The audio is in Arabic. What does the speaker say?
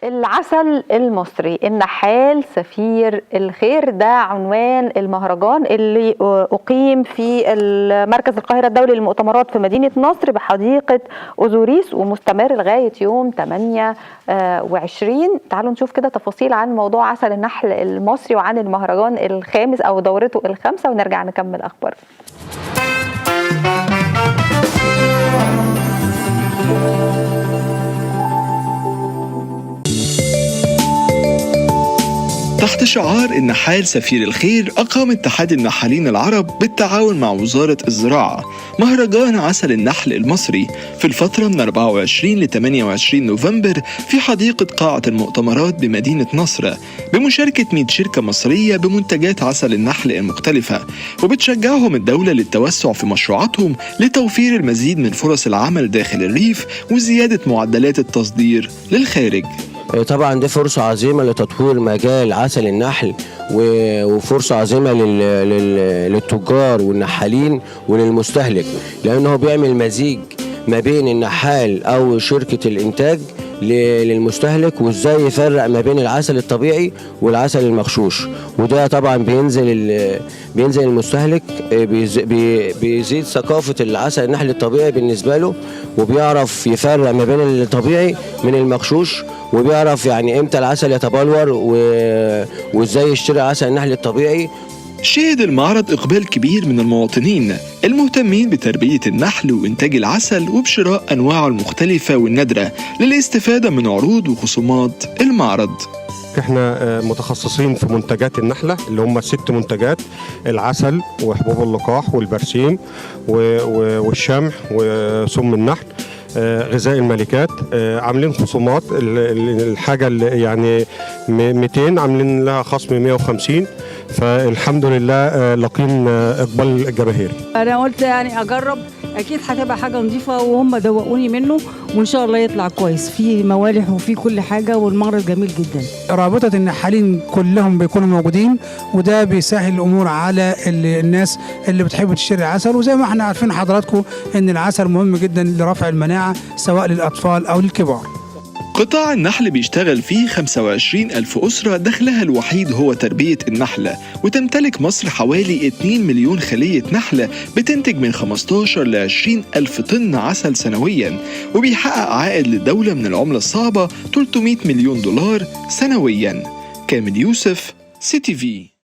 العسل المصري النحال سفير الخير، ده عنوان المهرجان اللي أقيم في مركز القاهرة الدولي للمؤتمرات في مدينة نصر بحديقة أوزوريس، ومستمر لغاية يوم 28. تعالوا نشوف كده تفاصيل عن موضوع عسل النحل المصري وعن المهرجان الخامس أو دورته الخامسة، ونرجع نكمل أخبار. تحت شعار النحال سفير الخير، أقام اتحاد النحالين العرب بالتعاون مع وزارة الزراعة مهرجان عسل النحل المصري في الفترة من 24 ل 28 نوفمبر في حديقة قاعة المؤتمرات بمدينة نصر، بمشاركة 100 شركة مصرية بمنتجات عسل النحل المختلفة، وبتشجعهم الدولة للتوسع في مشروعاتهم لتوفير المزيد من فرص العمل داخل الريف وزيادة معدلات التصدير للخارج. طبعا دي فرصة عظيمة لتطوير مجال عسل النحل، وفرصة عظيمة للتجار والنحالين وللمستهلك، لأنه بيعمل مزيج ما بين النحال أو شركة الإنتاج للمستهلك، وإزاي يفرق ما بين العسل الطبيعي والعسل المغشوش. وده طبعا بينزل المستهلك، بيزيد ثقافة العسل النحل الطبيعي بالنسبة له، وبيعرف يفرق ما بين الطبيعي من المغشوش، وبيعرف يعني امتى العسل يتبلور وازاي يشتري عسل النحل الطبيعي. شهد المعرض إقبال كبير من المواطنين المهتمين بتربية النحل وإنتاج العسل وبشراء أنواعه المختلفة والنادرة للاستفادة من عروض وخصومات المعرض. احنا متخصصين في منتجات النحلة اللي هم 6 منتجات: العسل وحبوب اللقاح والبرسيم والشمح وسم النحل، غذاء الملكات. عاملين خصومات، الحاجة اللي يعني 200 عاملين لها خصم 150، فالحمد لله لاقين اقبال الجماهير. انا قلت يعني اجرب، اكيد هتبقى حاجه نظيفه، وهم دوقوني منه، وان شاء الله يطلع كويس، فيه موالح وفيه كل حاجه، والمعرض جميل جدا. رابطه النحالين كلهم بيكونوا موجودين، وده بيسهل الامور على الناس اللي بتحب تشتري عسل. وزي ما احنا عارفين حضراتكم ان العسل مهم جدا لرفع المناعه سواء للاطفال او للكبار. قطاع النحل بيشتغل فيه 25,000 أسرة دخلها الوحيد هو تربية النحلة، وتمتلك مصر حوالي 2 مليون خلية نحلة بتنتج من 15 ل 20,000 طن عسل سنويا، وبيحقق عائد للدولة من العملة الصعبة 300 مليون دولار سنويا. كامل يوسف، سي تي في.